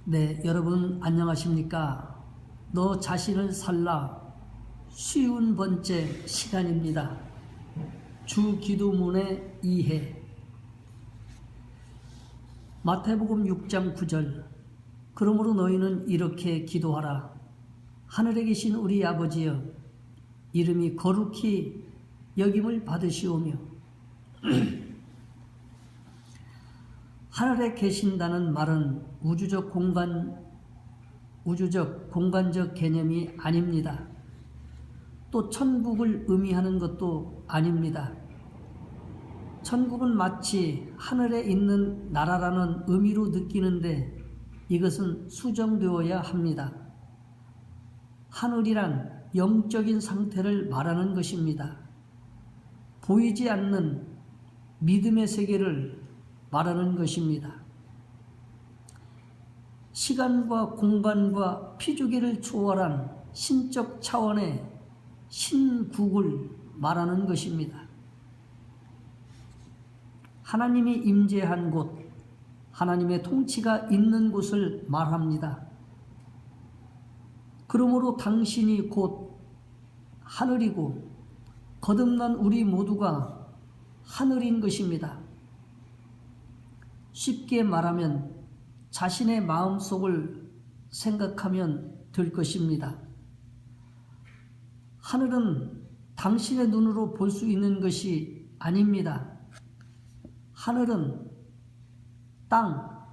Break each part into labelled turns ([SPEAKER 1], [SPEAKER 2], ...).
[SPEAKER 1] 네, 여러분 안녕하십니까? 너 자신을 살라 쉬운 번째 시간입니다. 주 기도문의 2회 마태복음 6장 9절 그러므로 너희는 이렇게 기도하라. 하늘에 계신 우리 아버지여, 이름이 거룩히 여김을 받으시오며 하늘에 계신다는 말은 우주적 공간적 개념이 아닙니다. 또 천국을 의미하는 것도 아닙니다. 천국은 마치 하늘에 있는 나라라는 의미로 느끼는데 이것은 수정되어야 합니다. 하늘이란 영적인 상태를 말하는 것입니다. 보이지 않는 믿음의 세계를 말하는 것입니다. 시간과 공간과 피조계를 초월한 신적 차원의 신국을 말하는 것입니다. 하나님이 임재한 곳, 하나님의 통치가 있는 곳을 말합니다. 그러므로 당신이 곧 하늘이고 거듭난 우리 모두가 하늘인 것입니다. 쉽게 말하면 자신의 마음속을 생각하면 될 것입니다. 하늘은 당신의 눈으로 볼 수 있는 것이 아닙니다. 하늘은 땅,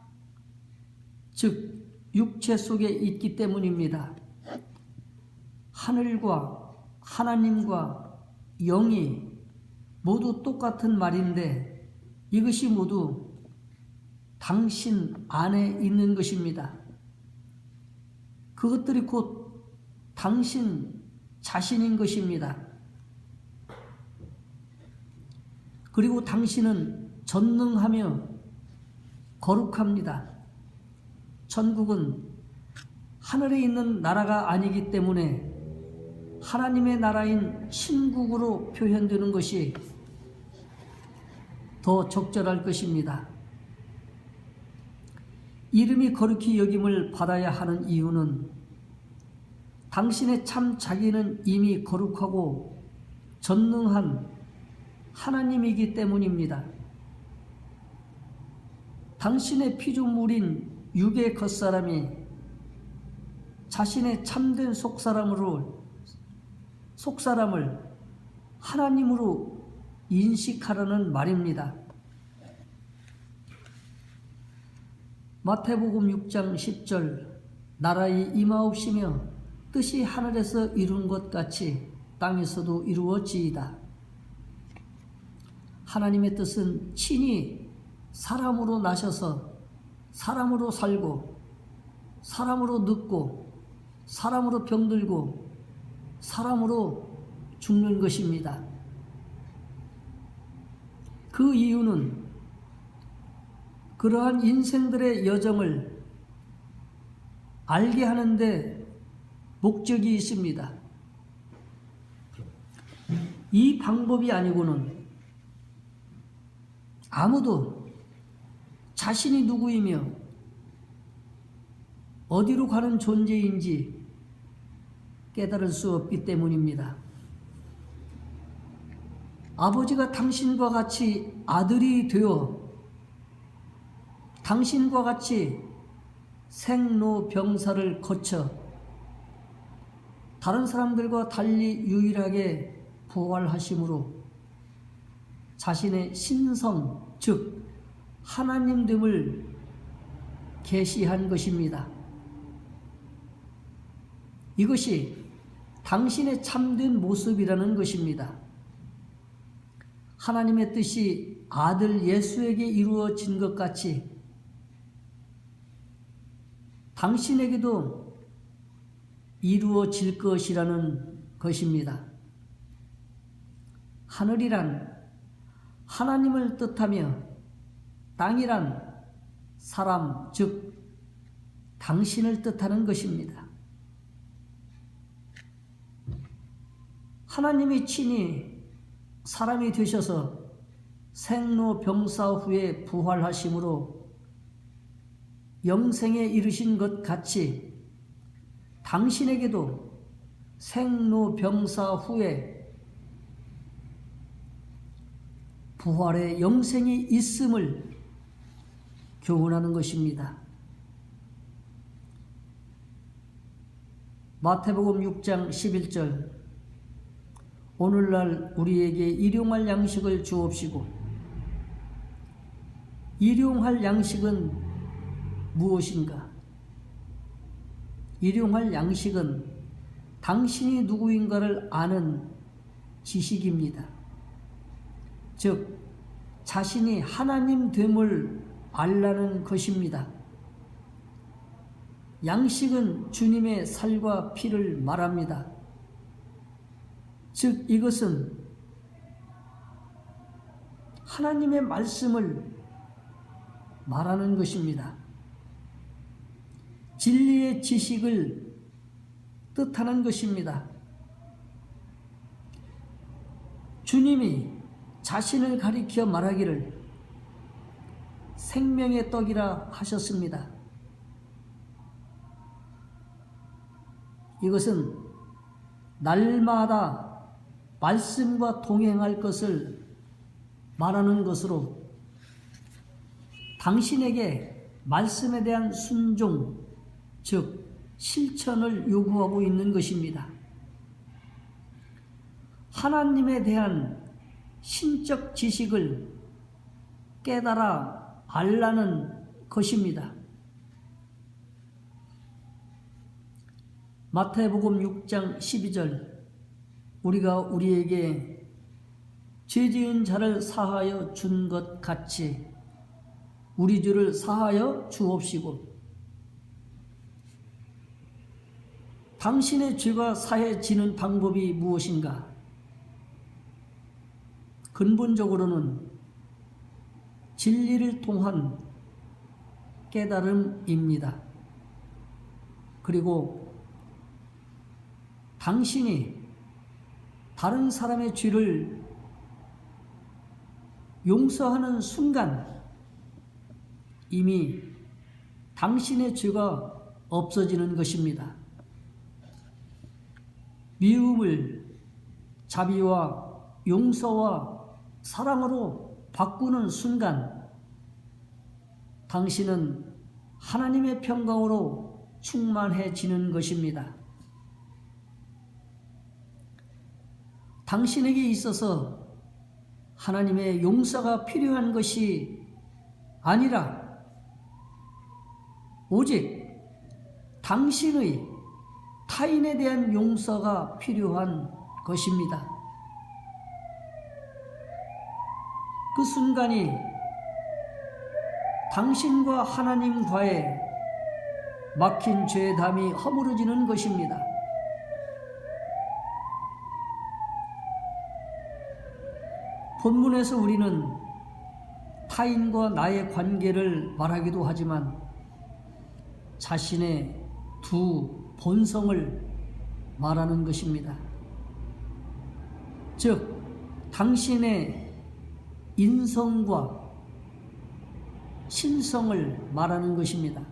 [SPEAKER 1] 즉 육체 속에 있기 때문입니다. 하늘과 하나님과 영이 모두 똑같은 말인데 이것이 모두 당신 안에 있는 것입니다. 그것들이 곧 당신 자신인 것입니다. 그리고 당신은 전능하며 거룩합니다. 천국은 하늘에 있는 나라가 아니기 때문에 하나님의 나라인 신국으로 표현되는 것이 더 적절할 것입니다. 이름이 거룩히 여김을 받아야 하는 이유는 당신의 참 자기는 이미 거룩하고 전능한 하나님이기 때문입니다. 당신의 피조물인 육의 겉사람이 자신의 참된 속사람을 하나님으로 인식하라는 말입니다. 마태복음 6장 10절 나라의 임하옵시며 뜻이 하늘에서 이룬 것 같이 땅에서도 이루어지이다. 하나님의 뜻은 친히 사람으로 나셔서 사람으로 살고 사람으로 늙고 사람으로 병들고 사람으로 죽는 것입니다. 그 이유는 그러한 인생들의 여정을 알게 하는데 목적이 있습니다. 이 방법이 아니고는 아무도 자신이 누구이며 어디로 가는 존재인지 깨달을 수 없기 때문입니다. 아버지가 당신과 같이 아들이 되어 당신과 같이 생로병사를 거쳐 다른 사람들과 달리 유일하게 부활하심으로 자신의 신성, 즉 하나님됨을 계시한 것입니다. 이것이 당신의 참된 모습이라는 것입니다. 하나님의 뜻이 아들 예수에게 이루어진 것 같이 당신에게도 이루어질 것이라는 것입니다. 하늘이란 하나님을 뜻하며 땅이란 사람, 즉 당신을 뜻하는 것입니다. 하나님이 친히 사람이 되셔서 생로병사 후에 부활하심으로 영생에 이르신 것 같이 당신에게도 생로병사 후에 부활의 영생이 있음을 교훈하는 것입니다. 마태복음 6장 11절 오늘날 우리에게 일용할 양식을 주옵시고. 일용할 양식은 무엇인가? 일용할 양식은 당신이 누구인가를 아는 지식입니다. 즉 자신이 하나님 됨을 알라는 것입니다. 양식은 주님의 살과 피를 말합니다. 즉 이것은 하나님의 말씀을 말하는 것입니다. 진리의 지식을 뜻하는 것입니다. 주님이 자신을 가리켜 말하기를 생명의 떡이라 하셨습니다. 이것은 날마다 말씀과 동행할 것을 말하는 것으로 당신에게 말씀에 대한 순종, 즉 실천을 요구하고 있는 것입니다. 하나님에 대한 신적 지식을 깨달아 알라는 것입니다. 마태복음 6장 12절 우리가 우리에게 죄지은 자를 사하여 준 것 같이 우리 죄를 사하여 주옵시고. 당신의 죄가 사해지는 방법이 무엇인가? 근본적으로는 진리를 통한 깨달음입니다. 그리고 당신이 다른 사람의 죄를 용서하는 순간 이미 당신의 죄가 없어지는 것입니다. 미움을 자비와 용서와 사랑으로 바꾸는 순간 당신은 하나님의 평강으로 충만해지는 것입니다. 당신에게 있어서 하나님의 용서가 필요한 것이 아니라 오직 당신의 타인에 대한 용서가 필요한 것입니다. 그 순간이 당신과 하나님과의 막힌 죄담이 허물어지는 것입니다. 본문에서 우리는 타인과 나의 관계를 말하기도 하지만 자신의 두 본성을 말하는 것입니다. 즉 당신의 인성과 신성을 말하는 것입니다.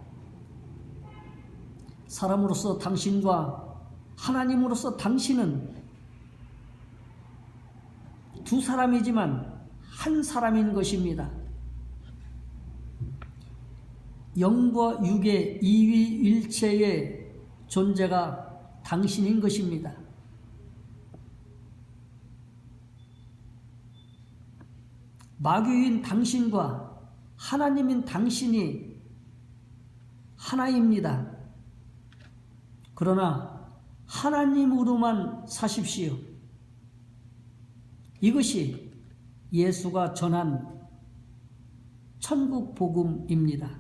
[SPEAKER 1] 사람으로서 당신과 하나님으로서 당신은 두 사람이지만 한 사람인 것입니다. 영과 육의 이위일체의 존재가 당신인 것입니다. 마귀인 당신과 하나님인 당신이 하나입니다. 그러나 하나님으로만 사십시오. 이것이 예수가 전한 천국 복음입니다.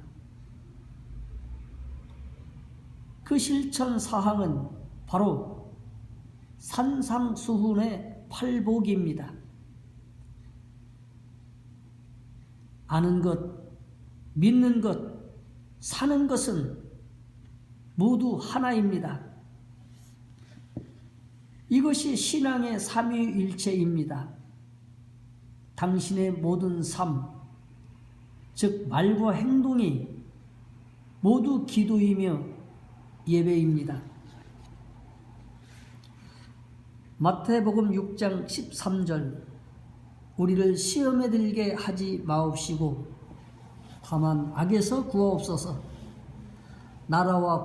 [SPEAKER 1] 그 실천 사항은 바로 산상수훈의 팔복입니다. 아는 것, 믿는 것, 사는 것은 모두 하나입니다. 이것이 신앙의 삼위일체입니다. 당신의 모든 삶, 즉 말과 행동이 모두 기도이며 예배입니다. 마태복음 6장 13절 우리를 시험에 들게 하지 마옵시고 다만 악에서 구하옵소서. 나라와